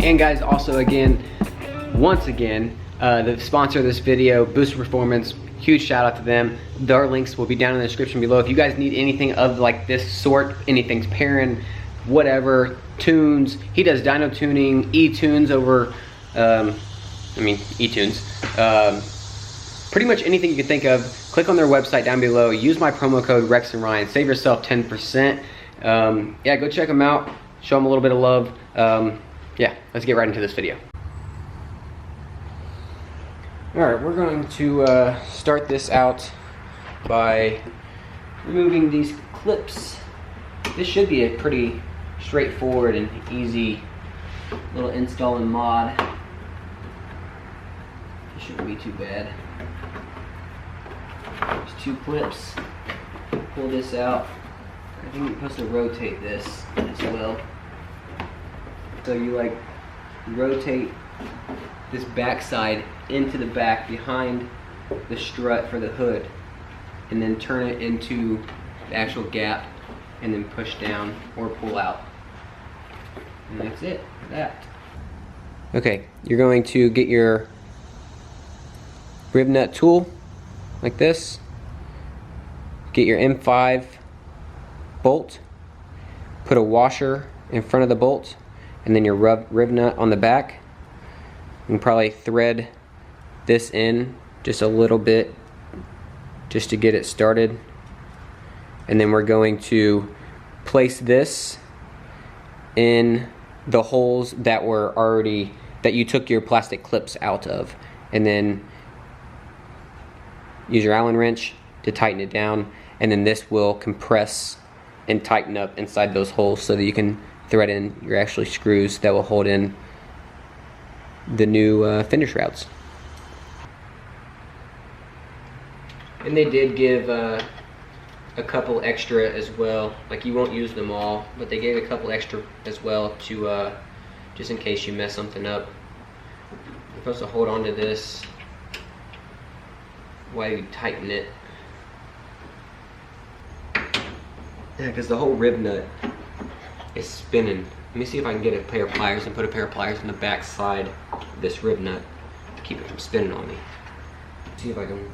And guys, also once again, the sponsor of this video, Booster Performance, huge shout out to them. Their links will be down in the description below. If you guys need anything of like this sort, anything's Perrin, whatever, tunes, he does dyno tuning, e-tunes over, e-tunes. Pretty much anything you can think of, click on their website down below, use my promo code Rex and Ryan, save yourself 10%. Yeah, go check them out, show them a little bit of love. Yeah, let's get right into this video. Alright, we're going to start this out by removing these clips. This should be a pretty straightforward and easy little install and mod. It shouldn't be too bad. There's 2 clips. Pull this out. I think you're supposed to rotate this as well. So you like rotate this backside into the back behind the strut for the hood, and then turn it into the actual gap, and then push down or pull out. And that's it for that. Okay, you're going to get your rib nut tool like this. Get your M5 bolt, put a washer in front of the bolt, and then your rib nut on the back. You can probably thread this in just a little bit just to get it started. And then we're going to place this in the holes that you took your plastic clips out of, and then use your Allen wrench to tighten it down, and then this will compress and tighten up inside those holes so that you can thread in your actual screws that will hold in the new fender shrouds. And they did give a couple extra as well. Like, you won't use them all, but they gave a couple extra as well to just in case you mess something up. You're supposed to hold on to this while you tighten it. Yeah, because the whole rib nut is spinning. Let me see if I can get a pair of pliers and put a pair of pliers in the back side of this rib nut to keep it from spinning on me. See if I can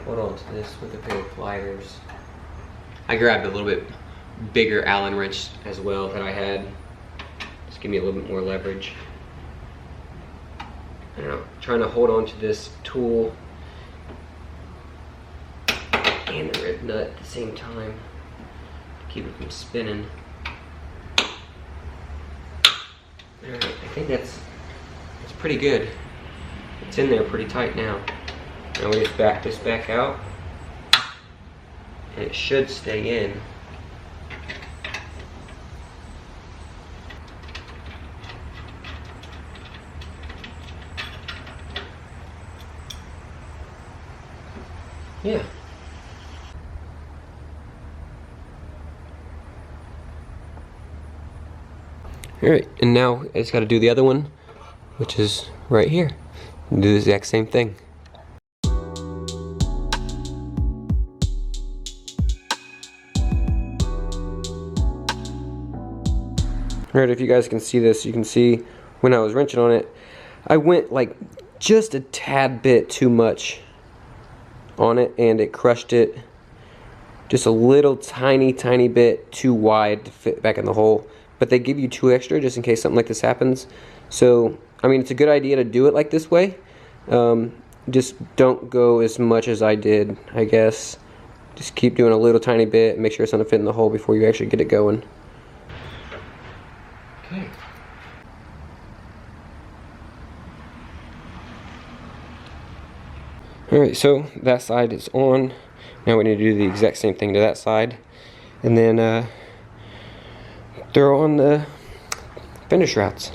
hold on to this with a pair of pliers. I grabbed a little bit bigger Allen wrench as well that I had. Just give me a little bit more leverage. I don't know, trying to hold on to this tool and the rib nut at the same time to keep it from spinning. Alright, I think that's pretty good. It's in there pretty tight now. Now we just back this back out, and it should stay in. Yeah. Alright, and now I just got to do the other one, which is right here. Do the exact same thing. Alright, if you guys can see this, you can see when I was wrenching on it, I went like just a tad bit too much on it, and it crushed it just a little tiny bit too wide to fit back in the hole. But they give you 2 extra just in case something like this happens. So, I mean, it's a good idea to do it like this way. Just don't go as much as I did, I guess. Just keep doing a little tiny bit, make sure it's going to fit in the hole before you actually get it going. Okay. Alright, so that side is on. Now we need to do the exact same thing to that side. And then throw on the fender shrouds.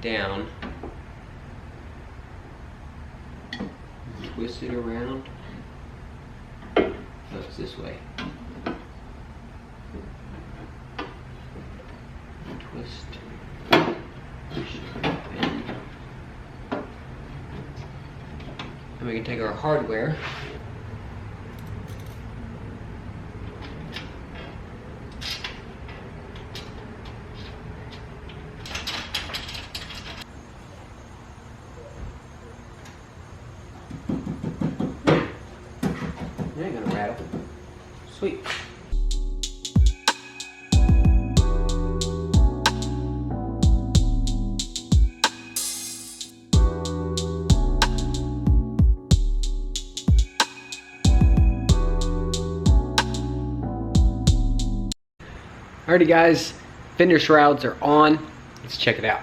down, twist it around. No, it's this way. Twist, push, bend. And we can take our hardware. They ain't gonna rattle. Sweet. Alrighty guys, fender shrouds are on. Let's check it out.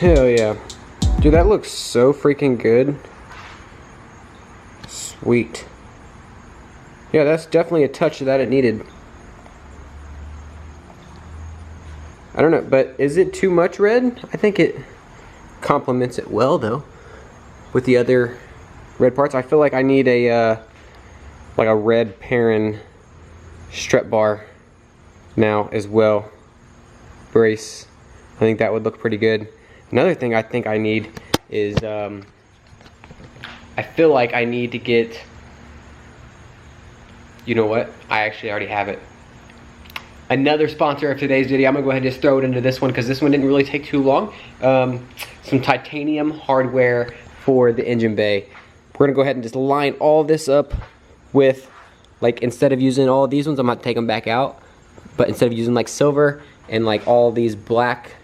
Hell yeah. Dude, that looks so freaking good. Sweet. Yeah, that's definitely a touch that it needed. I don't know, but is it too much red? I think it complements it well though with the other red parts. I feel like I need a like a red Perrin strut bar now as well. Brace. I think that would look pretty good. Another thing I think I need is, I feel like I need to get, you know what? I actually already have it. Another sponsor of today's video. I'm gonna go ahead and just throw it into this one because this one didn't really take too long. Some titanium hardware for the engine bay. We're gonna go ahead and just line all this up with, like, instead of using all of these ones, I'm gonna take them back out. But instead of using like silver and like all these black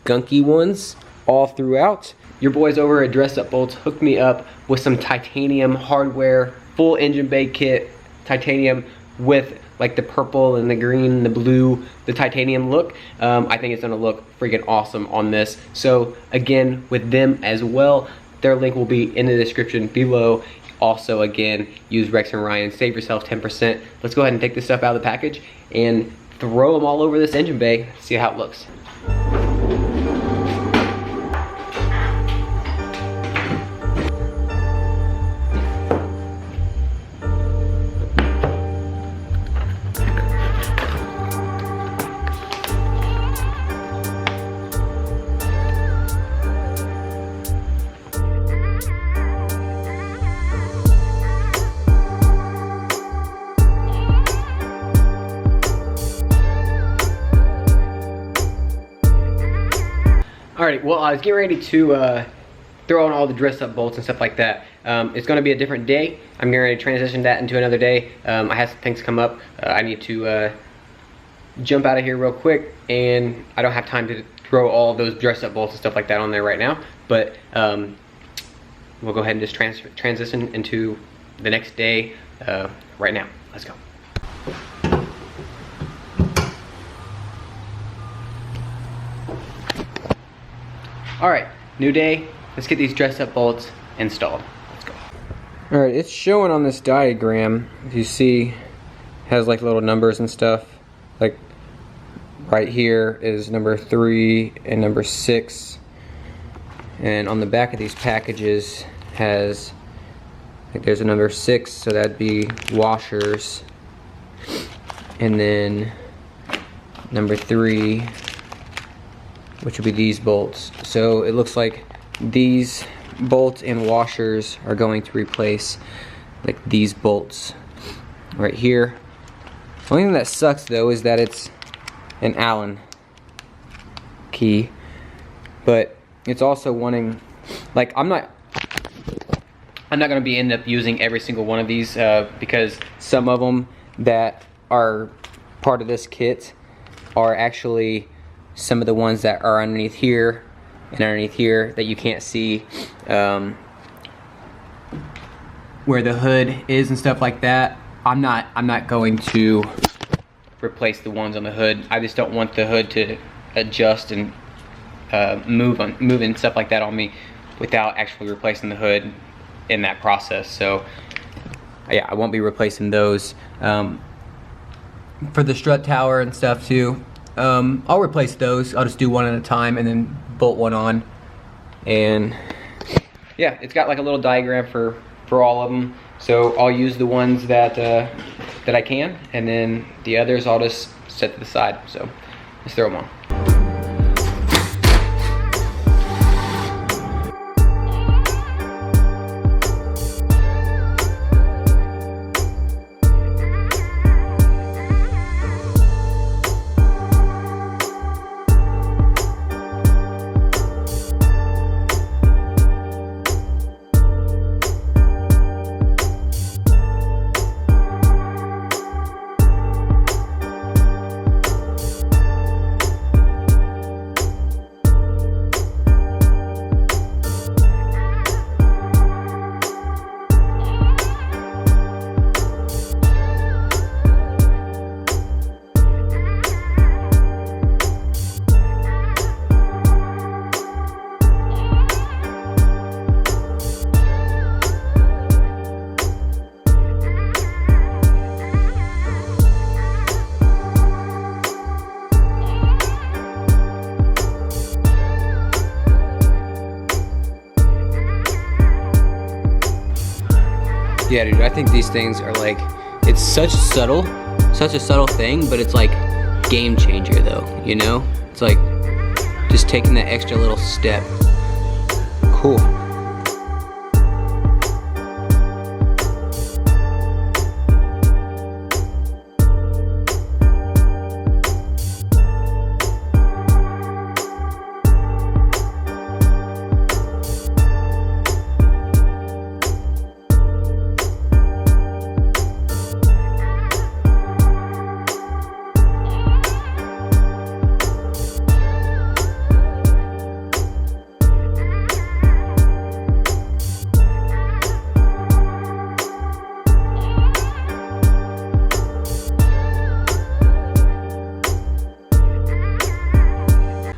gunky ones all throughout, your boys over at Dress Up Bolts hooked me up with some titanium hardware, full engine bay kit, titanium with like the purple and the green and the blue, the titanium look. I think it's gonna look freaking awesome on this. So again, with them as well, their link will be in the description below. Also, again, use Rex and Ryan, save yourself 10%. Let's go ahead and take this stuff out of the package and throw them all over this engine bay, see how it looks. Alright, well, I was getting ready to throw on all the dress up bolts and stuff like that. It's going to be a different day. I'm getting ready to transition that into another day. I had some things come up. I need to jump out of here real quick, and I don't have time to throw all those dress up bolts and stuff like that on there right now. But we'll go ahead and just transition into the next day right now. Let's go. Alright, new day. Let's get these dress up bolts installed. Let's go. Alright, it's showing on this diagram, if you see, has like little numbers and stuff. Like right here is number 3 and number 6. And on the back of these packages has, like, there's a number 6, so that'd be washers. And then number 3, which would be these bolts. So it looks like these bolts and washers are going to replace like these bolts right here. The only thing that sucks though is that it's an Allen key, but it's also wanting, like, I'm not gonna be end up using every single one of these because some of them that are part of this kit are actually some of the ones that are underneath here and underneath here that you can't see where the hood is and stuff like that. I'm not going to replace the ones on the hood. I just don't want the hood to adjust and move and stuff like that on me without actually replacing the hood in that process. So yeah, I won't be replacing those. For the strut tower and stuff too, I'll replace those. I'll just do one at a time and then bolt one on. And yeah, it's got like a little diagram for all of them. So I'll use the ones that that I can, and then the others I'll just set to the side. So let's throw them on. Yeah, dude, I think these things are like, it's such a subtle thing, but it's like game changer though, you know? It's like just taking that extra little step. Cool.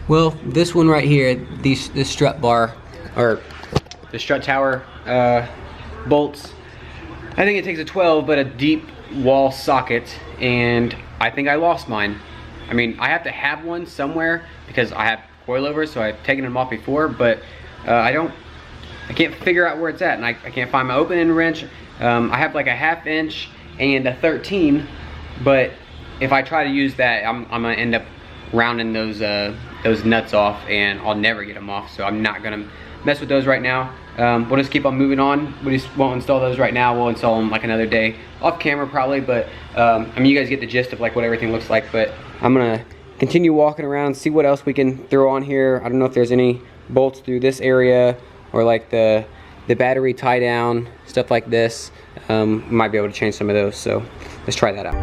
Well, this one right here, this strut bar, or the strut tower bolts, I think it takes a 12, but a deep wall socket, and I think I lost mine. I mean, I have to have one somewhere because I have coilovers, so I've taken them off before, but I can't figure out where it's at, and I can't find my opening wrench. I have like a 1/2 inch and a 13, but if I try to use that, I'm gonna end up rounding those nuts off, and I'll never get them off, so I'm not gonna mess with those right now. We'll just keep on moving on. We just won't install those right now. We'll install them like another day, off camera probably, but I mean, you guys get the gist of like what everything looks like. But I'm gonna continue walking around, see what else we can throw on here. I don't know if there's any bolts through this area, or like the battery tie down, stuff like this. Might be able to change some of those, so let's try that out.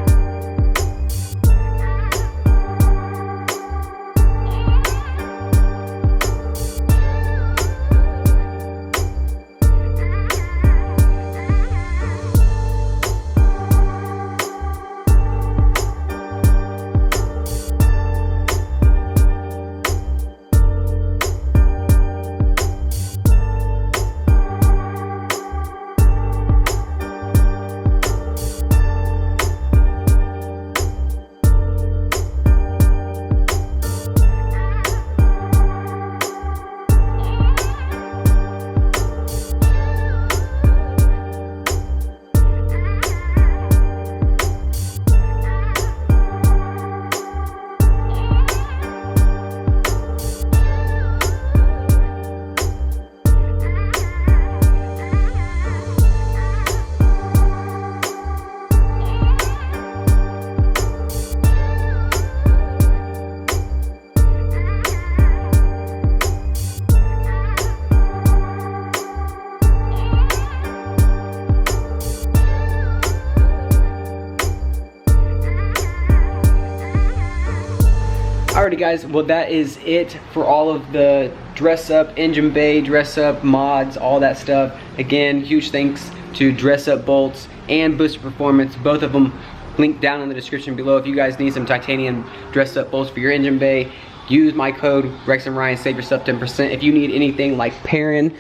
Alrighty guys, well that is it for all of the dress up, engine bay, dress up, mods, all that stuff. Again, huge thanks to Dress Up Bolts and Booster Performance, both of them linked down in the description below. If you guys need some titanium dress up bolts for your engine bay, use my code Rex and Ryan, save yourself 10%. If you need anything like Perrin,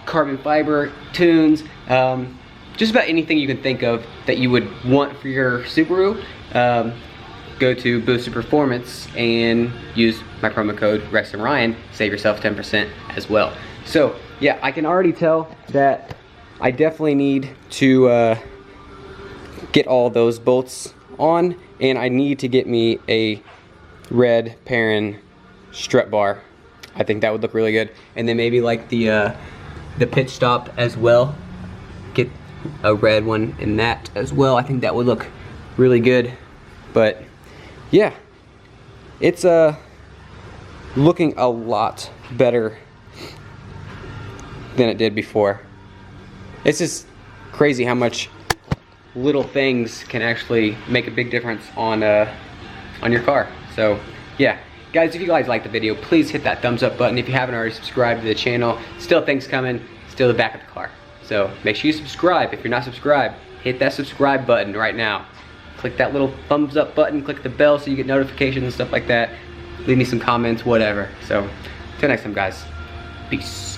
carbon fiber, tunes, just about anything you can think of that you would want for your Subaru, go to Booster Performance and use my promo code Rex and Ryan, save yourself 10% as well. So yeah, I can already tell that I definitely need to get all those bolts on, and I need to get me a red Perrin strut bar. I think that would look really good. And then maybe like the pitch stop as well. Get a red one in that as well. I think that would look really good. But yeah, it's looking a lot better than it did before. It's just crazy how much little things can actually make a big difference on your car. So yeah, guys, if you guys like the video, please hit that thumbs up button. If you haven't already subscribed to the channel, still things coming, still the back of the car. So make sure you subscribe. If you're not subscribed, hit that subscribe button right now. Click that little thumbs up button, click the bell so you get notifications and stuff like that. Leave me some comments, whatever. So, till next time guys, peace.